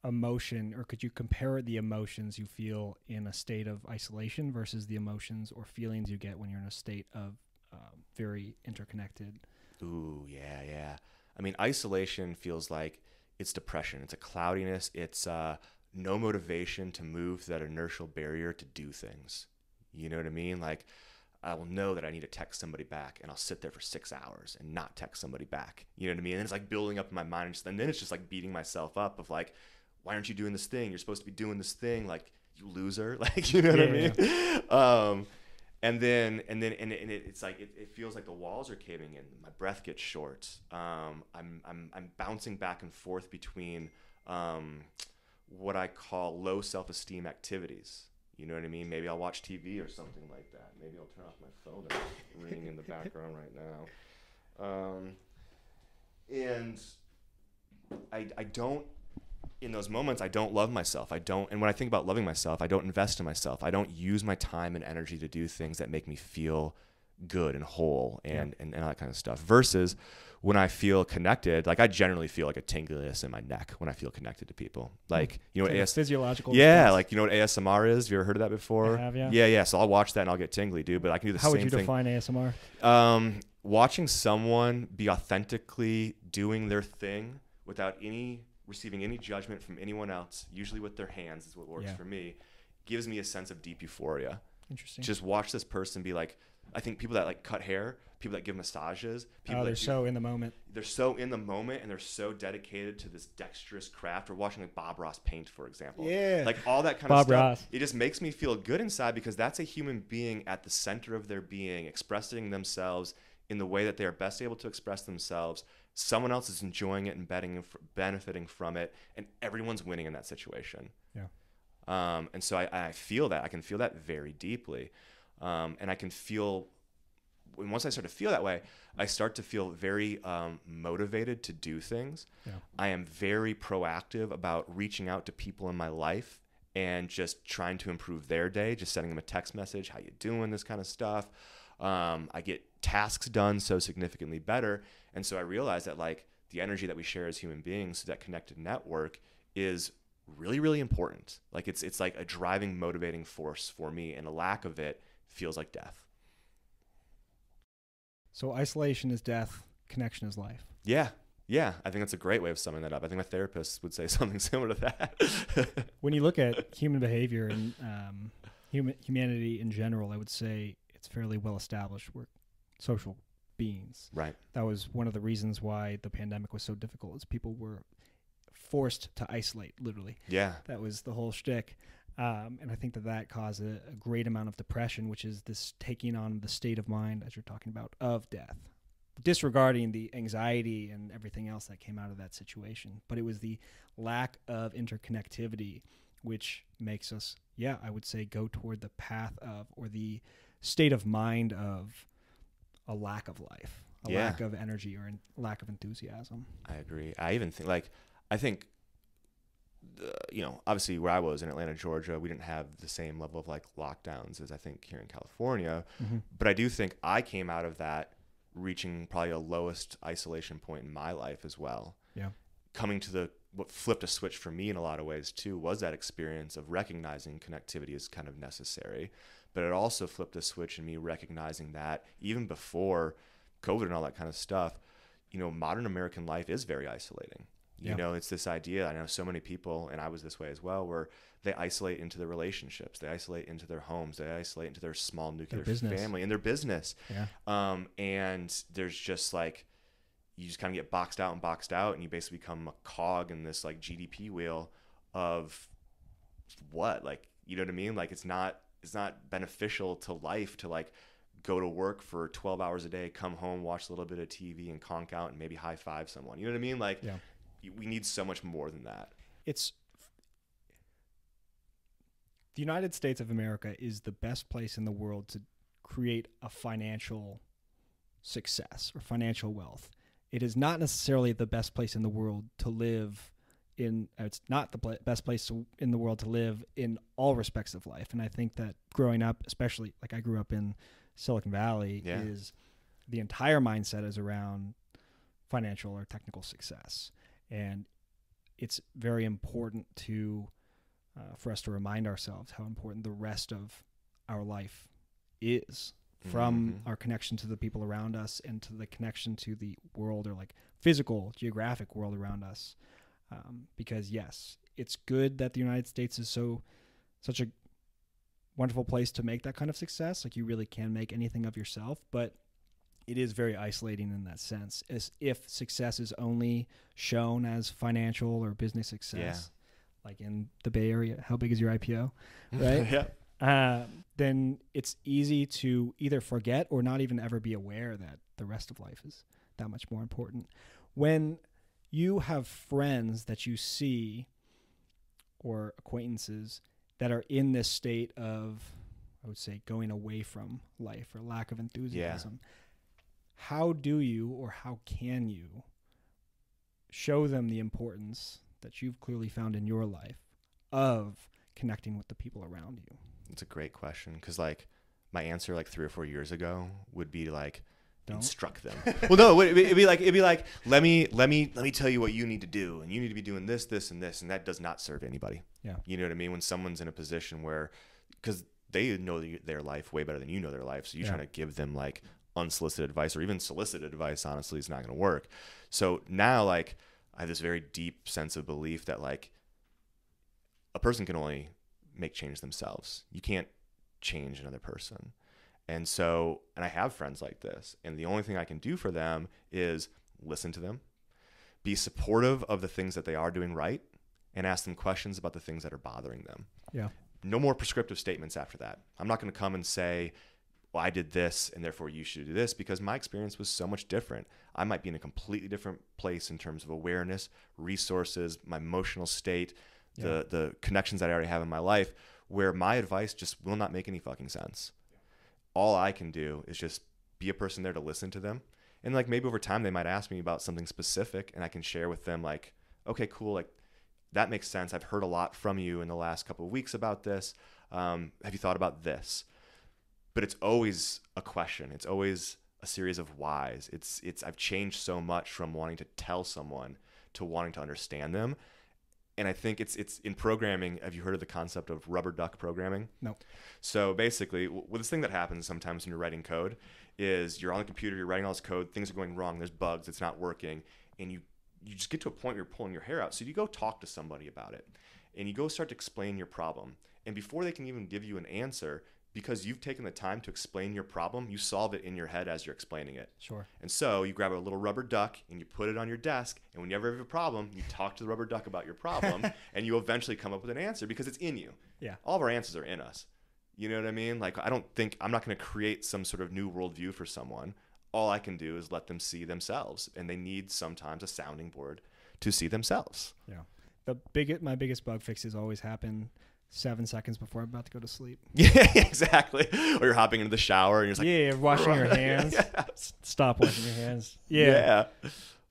emotion, or could you compare the emotions you feel in a state of isolation versus the emotions or feelings you get when you're in a state of very interconnected? Ooh, yeah. I mean, isolation feels like it's depression. It's a cloudiness. It's no motivation to move that inertial barrier to do things. You know what I mean? Like, I will know that I need to text somebody back, and I'll sit there for 6 hours and not text somebody back. You know what I mean? And it's like building up in my mind, and then it's just like beating myself up of like, why aren't you doing this thing? You're supposed to be doing this thing. Like, you loser. Like, you know what I mean? Yeah. And then it's like it feels like the walls are caving in. My breath gets short. I'm bouncing back and forth between what I call low self-esteem activities. You know what I mean? Maybe I'll watch TV or something like that. Maybe I'll turn off my phone that's ringing in the background right now. And I don't. In those moments, I don't love myself. And when I think about loving myself, I don't invest in myself. I don't use my time and energy to do things that make me feel good and whole and all that kind of stuff. Versus when I feel connected, like I generally feel like a tingliness in my neck when I feel connected to people. Like, you know, what physiological. Yeah, response. Like, you know what ASMR is? Have you ever heard of that before? I have, yeah. Yeah. So I'll watch that and I'll get tingly, dude. But I can do the same thing. How would you define ASMR? Watching someone be authentically doing their thing without receiving any judgment from anyone else, usually with their hands is what works for me, gives me a sense of deep euphoria. Interesting. Just watch this person be like, I think people that like cut hair, people that give massages, people they're so in the moment. They're so in the moment, and they're so dedicated to this dexterous craft. Or watching like Bob Ross paint, for example. Yeah. Like all that kind of stuff. Ross. It just makes me feel good inside, because that's a human being at the center of their being, expressing themselves in the way that they are best able to express themselves. Someone else is enjoying it and benefiting from it, and everyone's winning in that situation. Yeah. And so I feel that. I can feel that very deeply. And I can feel once I start to feel that way, I start to feel very motivated to do things. Yeah. I am very proactive about reaching out to people in my life and just trying to improve their day, just sending them a text message, how you doing, this kind of stuff. I get tasks done so significantly better. And so I realized that like the energy that we share as human beings, that connected network, is really, really important. Like it's like a driving, motivating force for me, and a lack of it feels like death. So isolation is death, connection is life. Yeah. Yeah. I think that's a great way of summing that up. I think my therapist would say something similar to that. When you look at human behavior and humanity in general, I would say it's fairly well established. We're social beings. Right. That was one of the reasons why the pandemic was so difficult, is people were forced to isolate, literally. Yeah. That was the whole shtick. And I think that caused a great amount of depression, which is this taking on the state of mind, as you're talking about, of death, disregarding the anxiety and everything else that came out of that situation. But it was the lack of interconnectivity which makes us, I would say, go toward the path of, or the state of mind of, a lack of life, a lack of energy, or a lack of enthusiasm. I agree. I even think, obviously where I was in Atlanta, Georgia, we didn't have the same level of like lockdowns as I think here in California. Mm-hmm. But I do think I came out of that reaching probably a lowest isolation point in my life as well. Yeah. Coming to what flipped a switch for me in a lot of ways too was that experience of recognizing connectivity is kind of necessary. But it also flipped a switch in me recognizing that even before COVID and all that kind of stuff, modern American life is very isolating. It's this idea, I know so many people, and I was this way as well, where they isolate into their relationships, they isolate into their homes, they isolate into their small nuclear family and their business. Yeah. And there's just like, you just kind of get boxed out, and you basically become a cog in this like GDP wheel of what? Like, you know what I mean? Like it's not beneficial to life to like go to work for 12 hours a day, come home, watch a little bit of TV and conk out and maybe high five someone. You know what I mean? Like, we need so much more than that. The United States of America is the best place in the world to create a financial success or financial wealth. It is not necessarily the best place in the world to live in. It's not the best place in the world to live in all respects of life. And I think that growing up, especially like I grew up in Silicon Valley, is the entire mindset is around financial or technical success. And it's very important for us to remind ourselves how important the rest of our life is, from our connection to the people around us and to the connection to the world, or like physical, geographic world around us. Because yes, it's good that the United States is such a wonderful place to make that kind of success. Like you really can make anything of yourself, but it is very isolating in that sense, as if success is only shown as financial or business success. Like in the Bay Area, how big is your IPO, right? Then it's easy to either forget or not even ever be aware that the rest of life is that much more important. When you have friends that you see, or acquaintances that are in this state of, I would say, going away from life or lack of enthusiasm, how do you, or how can you show them the importance that you've clearly found in your life of connecting with the people around you? It's a great question, because like my answer like 3 or 4 years ago would be like, instruct them. Well, no, it'd be like, let me tell you what you need to do, and you need to be doing this, and this, and that does not serve anybody. Yeah. You know what I mean? When someone's in a position where, because they know their life way better than you know their life, so you're trying to give them like unsolicited advice, or even solicited advice, honestly, is not going to work. So now like I have this very deep sense of belief that like a person can only make change themselves. You can't change another person. And I have friends like this, and the only thing I can do for them is listen to them, be supportive of the things that they are doing right, and ask them questions about the things that are bothering them. Yeah. No more prescriptive statements after that. I'm not going to come and say, well, I did this and therefore you should do this, because my experience was so much different. I might be in a completely different place in terms of awareness, resources, my emotional state, the connections that I already have in my life, where my advice just will not make any fucking sense. All I can do is just be a person there to listen to them. And like maybe over time they might ask me about something specific, and I can share with them like, okay, cool, like that makes sense. I've heard a lot from you in the last couple of weeks about this. Have you thought about this? But it's always a question. It's always a series of whys. I've changed so much from wanting to tell someone to wanting to understand them. And I think it's in programming. Have you heard of the concept of rubber duck programming? No. So basically, this thing that happens sometimes when you're writing code is you're on the computer, you're writing all this code, things are going wrong, there's bugs, it's not working, and you just get to a point where you're pulling your hair out. So you go talk to somebody about it, and you go start to explain your problem. And before they can even give you an answer, because you've taken the time to explain your problem, you solve it in your head as you're explaining it. Sure. And so you grab a little rubber duck and you put it on your desk, and whenever you have a problem, you talk to the rubber duck about your problem, and you eventually come up with an answer because it's in you. Yeah. All of our answers are in us. You know what I mean? Like, I'm not going to create some sort of new worldview for someone. All I can do is let them see themselves, and they need sometimes a sounding board to see themselves. Yeah. My biggest bug fixes always happen 7 seconds before I'm about to go to sleep. Yeah, exactly. Or you're hopping into the shower and you're just like, yeah, washing your hands. Yeah. Stop washing your hands. Yeah.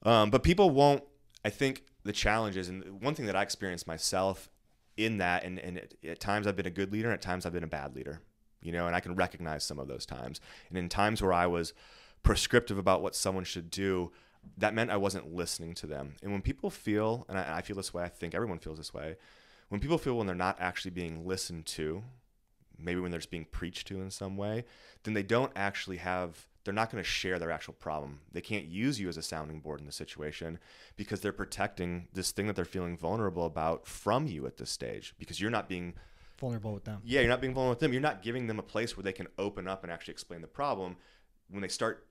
But people won't, I think the challenge is, and one thing that I experienced myself in that, and at times I've been a good leader and at times I've been a bad leader, you know, and I can recognize some of those times. And in times where I was prescriptive about what someone should do, that meant I wasn't listening to them. And when people feel, and I feel this way, I think everyone feels this way, when people feel when they're not actually being listened to, maybe when they're just being preached to in some way, then they don't actually they're not going to share their actual problem. They can't use you as a sounding board in the situation because they're protecting this thing that they're feeling vulnerable about from you at this stage, because you're not being vulnerable with them. Yeah, you're not being vulnerable with them. You're not giving them a place where they can open up and actually explain the problem. When they start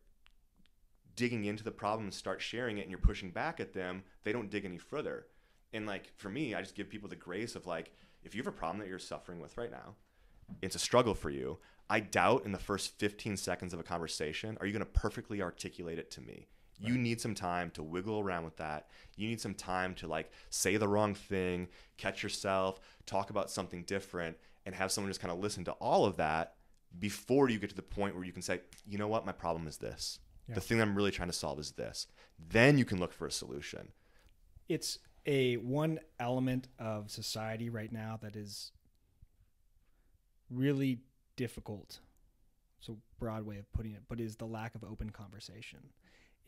digging into the problem and start sharing it and you're pushing back at them, they don't dig any further. And like for me, I just give people the grace of like, if you have a problem that you're suffering with right now, it's a struggle for you. I doubt in the first 15 seconds of a conversation, are you going to perfectly articulate it to me? Right. You need some time to wiggle around with that. You need some time to like say the wrong thing, catch yourself, talk about something different, and have someone just kind of listen to all of that before you get to the point where you can say, you know what, my problem is this. Yeah. The thing I'm really trying to solve is this. Then you can look for a solution. It's one element of society right now that is really difficult. It's a broad way of putting it, but is the lack of open conversation.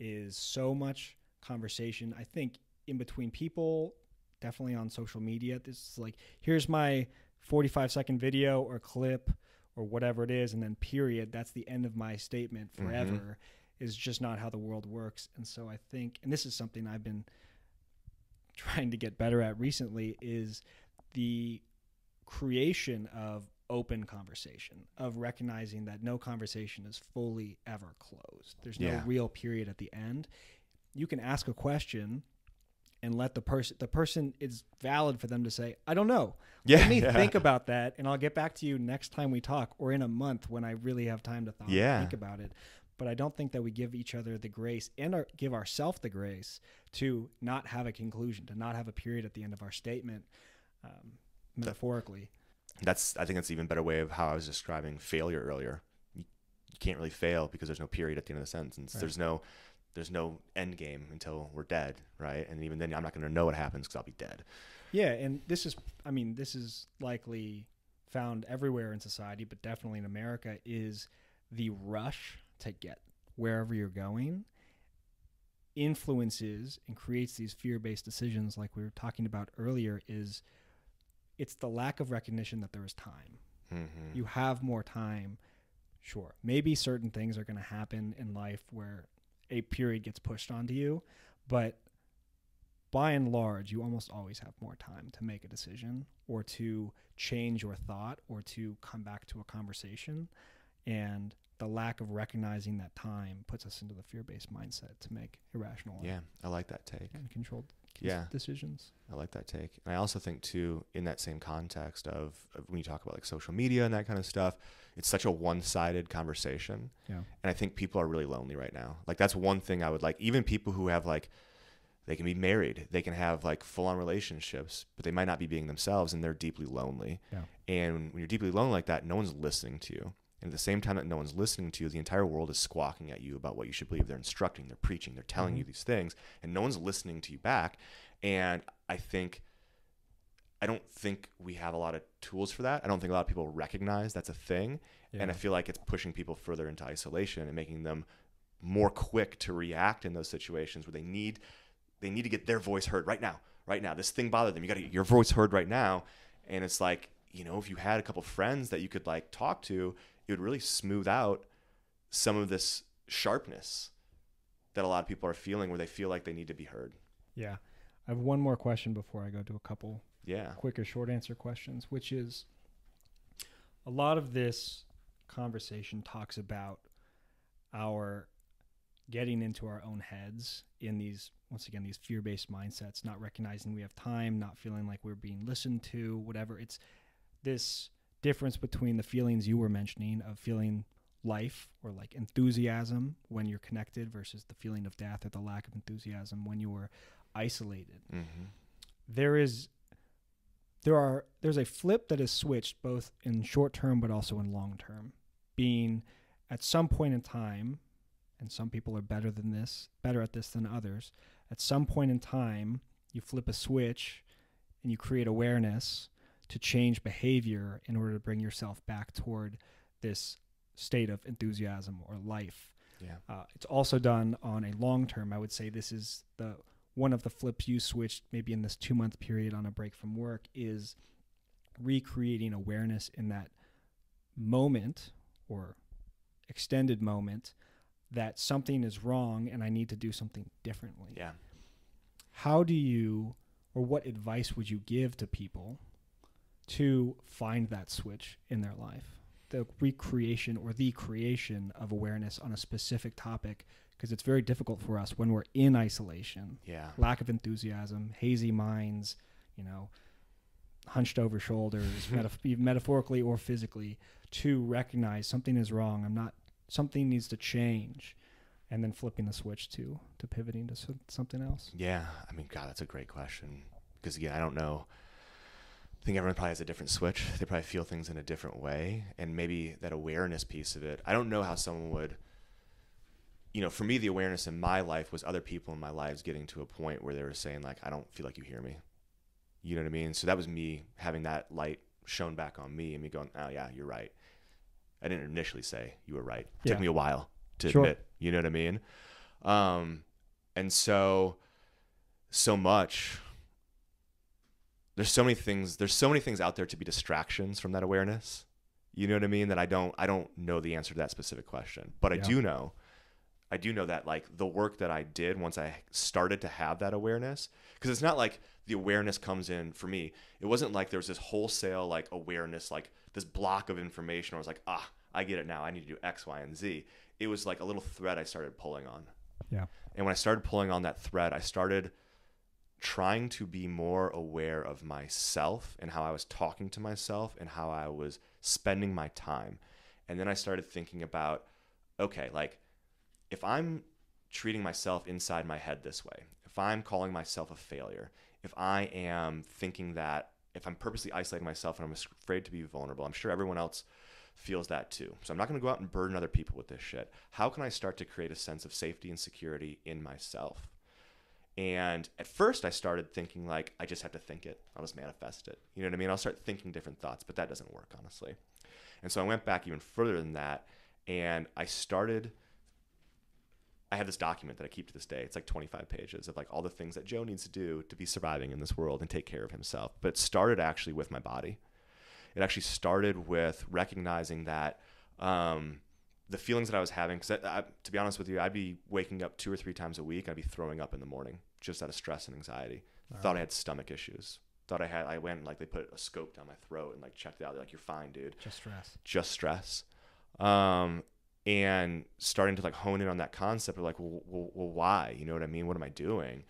Is so much conversation, I think, in between people, definitely on social media. This is like, here's my 45-second video or clip or whatever it is, and then period. That's the end of my statement forever. Mm-hmm. Is just not how the world works. And so I think, and this is something I've been trying to get better at recently, is the creation of open conversation, of recognizing that no conversation is fully ever closed. There's no real period at the end. You can ask a question and let the person, it's valid for them to say, I don't know. Let me think about that, and I'll get back to you next time we talk, or in a month when I really have time to think about it. But I don't think that we give each other the grace and give ourselves the grace to not have a conclusion, to not have a period at the end of our statement, metaphorically. I think that's an even better way of how I was describing failure earlier. You can't really fail because there's no period at the end of the sentence. Right. There's no end game until we're dead, right? And even then, I'm not going to know what happens because I'll be dead. Yeah, and this is likely found everywhere in society, but definitely in America, is the rush to get wherever you're going influences and creates these fear-based decisions like we were talking about earlier. It's the lack of recognition that there is time. Mm-hmm. You have more time. Sure, maybe certain things are going to happen in life where a period gets pushed onto you, but by and large, you almost always have more time to make a decision or to change your thought or to come back to a conversation. And the lack of recognizing that time puts us into the fear-based mindset to make irrational I like that take. And controlled decisions. I like that take. And I also think too, in that same context of when you talk about like social media and that kind of stuff, it's such a one-sided conversation. Yeah. And I think people are really lonely right now. Like that's one thing I would like, even people who have like, they can be married, they can have like full-on relationships, but they might not be being themselves and they're deeply lonely. Yeah. And when you're deeply lonely like that, no one's listening to you. And at the same time that no one's listening to you, the entire world is squawking at you about what you should believe. They're instructing, they're preaching, they're telling you these things, and no one's listening to you back. And I don't think we have a lot of tools for that. I don't think a lot of people recognize that's a thing. Yeah. And I feel like it's pushing people further into isolation and making them more quick to react in those situations where they need to get their voice heard right now. This thing bothered them. You got to get your voice heard right now. And it's like, if you had a couple friends that you could like talk to, it would really smooth out some of this sharpness that a lot of people are feeling, where they feel like they need to be heard. Yeah. I have one more question before I go to a couple Yeah. quicker short answer questions, which is, a lot of this conversation talks about our getting into our own heads in these, once again, these fear-based mindsets, not recognizing we have time, not feeling like we're being listened to, whatever. It's this difference between the feelings you were mentioning of feeling life or like enthusiasm when you're connected versus the feeling of death or the lack of enthusiasm when you were isolated. Mm-hmm. There's a flip that is switched both in short term but also in long term, being at some point in time, and some people are better at this than others. At some point in time, you flip a switch and you create awareness to change behavior in order to bring yourself back toward this state of enthusiasm or life. Yeah. It's also done on a long term. I would say this is one of the flips you switched maybe in this 2-month period on a break from work, is recreating awareness in that moment or extended moment that something is wrong and I need to do something differently. Yeah. How do you, or what advice would you give to people to find that switch in their life? The recreation or the creation of awareness on a specific topic, because it's very difficult for us when we're in isolation. Yeah. Lack of enthusiasm, hazy minds, hunched over shoulders, metaphorically or physically, to recognize something is wrong. Something needs to change, and then flipping the switch to pivoting to something else. Yeah. I mean, God, that's a great question, because again, I don't know. I think everyone probably has a different switch. They probably feel things in a different way. And maybe that awareness piece of it, I don't know how someone would, for me, the awareness in my life was other people in my lives getting to a point where they were saying like, I don't feel like you hear me. You know what I mean? So that was me having that light shone back on me and me going, oh yeah, you're right. I didn't initially say you were right. It took me a while to admit, you know what I mean? And so much, there's so many things out there to be distractions from that awareness. You know what I mean? That I don't know the answer to that specific question, but I do know that like the work that I did once I started to have that awareness, because it's not like the awareness comes in for me. It wasn't like there was this wholesale like awareness, like this block of information where I was like, I get it now. I need to do X, Y, and Z. It was like a little thread I started pulling on. Yeah. And when I started pulling on that thread, I started trying to be more aware of myself and how I was talking to myself and how I was spending my time. And then I started thinking about, okay, like if I'm treating myself inside my head this way, if I'm calling myself a failure, if I am thinking that, if I'm purposely isolating myself and I'm afraid to be vulnerable, I'm sure everyone else feels that too. So I'm not going to go out and burden other people with this shit. How can I start to create a sense of safety and security in myself? And at first I started thinking like, I just have to think it. I'll just manifest it. You know what I mean? I'll start thinking different thoughts, but that doesn't work, honestly. And so I went back even further than that, and I have this document that I keep to this day. It's like 25 pages of like all the things that Joe needs to do to be surviving in this world and take care of himself. But it started actually with my body. It actually started with recognizing that the feelings that I was having, because to be honest with you, I'd be waking up 2 or 3 times a week. I'd be throwing up in the morning just out of stress and anxiety. Thought I had stomach issues. I went and like they put a scope down my throat and like checked it out. They're like, you're fine, dude. Just stress. And starting to like hone in on that concept of like, well, why? You know what I mean? What am I doing?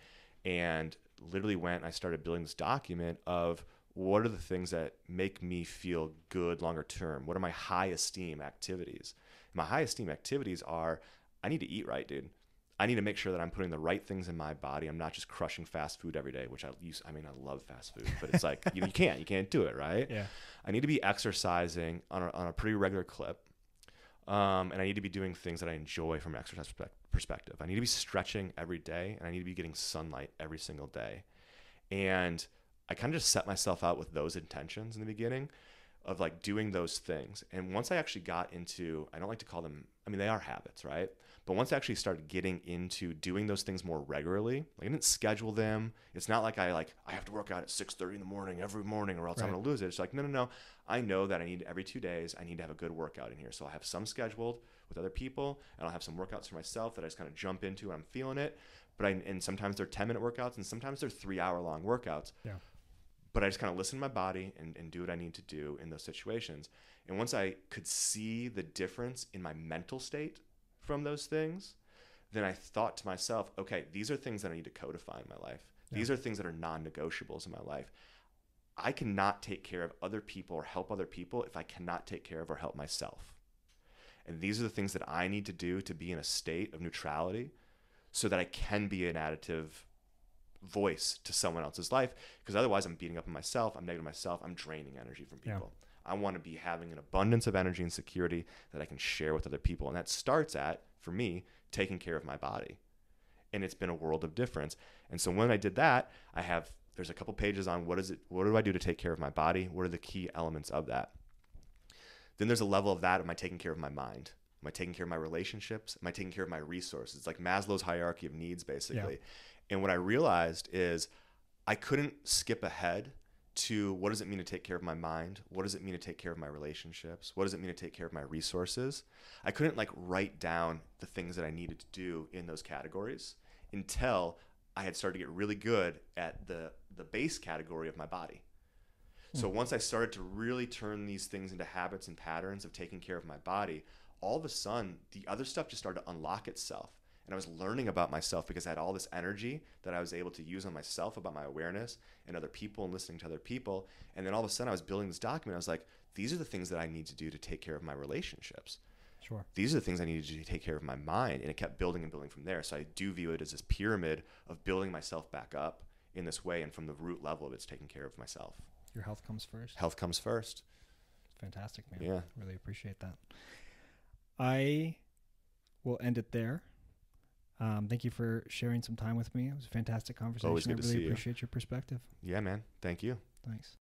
And literally I started building this document of what are the things that make me feel good longer term? What are my high esteem activities? My high esteem activities are, I need to eat right, dude. I need to make sure that I'm putting the right things in my body. I'm not just crushing fast food every day, which I love fast food, but it's like, you can't do it, right? Yeah. I need to be exercising on a pretty regular clip. And I need to be doing things that I enjoy from an exercise perspective. I need to be stretching every day, and I need to be getting sunlight every single day. And I kind of just set myself out with those intentions in the beginning of like doing those things. And once I actually got into, I don't like to call them, I mean, they are habits, right? But once I actually started getting into doing those things more regularly, like I didn't schedule them. It's not like I have to work out at 6:30 in the morning every morning or else I'm going to lose it. It's like, no. I know that I need every 2 days, I need to have a good workout in here. So I'll have some scheduled with other people, and I'll have some workouts for myself that I just kind of jump into and I'm feeling it. And sometimes they're 10-minute workouts and sometimes they're 3-hour-long workouts. Yeah. But I just kind of listen to my body and do what I need to do in those situations. And once I could see the difference in my mental state from those things, then I thought to myself, okay, these are things that I need to codify in my life. Yeah. These are things that are non-negotiables in my life. I cannot take care of other people or help other people if I cannot take care of or help myself. And these are the things that I need to do to be in a state of neutrality so that I can be an additive voice to someone else's life, because otherwise I'm beating up on myself, I'm negative myself, I'm draining energy from people. Yeah. I want to be having an abundance of energy and security that I can share with other people. And that starts at, for me, taking care of my body. And it's been a world of difference. And so when I did that, there's a couple pages on what do I do to take care of my body? What are the key elements of that? Then there's a level of that. Am I taking care of my mind? Am I taking care of my relationships? Am I taking care of my resources? It's like Maslow's hierarchy of needs, basically. Yeah. And what I realized is I couldn't skip ahead to what does it mean to take care of my mind? What does it mean to take care of my relationships? What does it mean to take care of my resources? I couldn't write down the things that I needed to do in those categories until I had started to get really good at the base category of my body. So once I started to really turn these things into habits and patterns of taking care of my body, all of a sudden the other stuff just started to unlock itself. And I was learning about myself because I had all this energy that I was able to use on myself about my awareness and other people and listening to other people. And then all of a sudden I was building this document. I was like, these are the things that I need to do to take care of my relationships. Sure. These are the things I needed to do to take care of my mind. And it kept building and building from there. So I do view it as this pyramid of building myself back up in this way. And from the root level of it's taking care of myself. Your health comes first. Health comes first. Fantastic, man. Yeah. Really appreciate that. I will end it there. Thank you for sharing some time with me. It was a fantastic conversation. Always good to see you. I really appreciate your perspective. Yeah, man. Thank you. Thanks.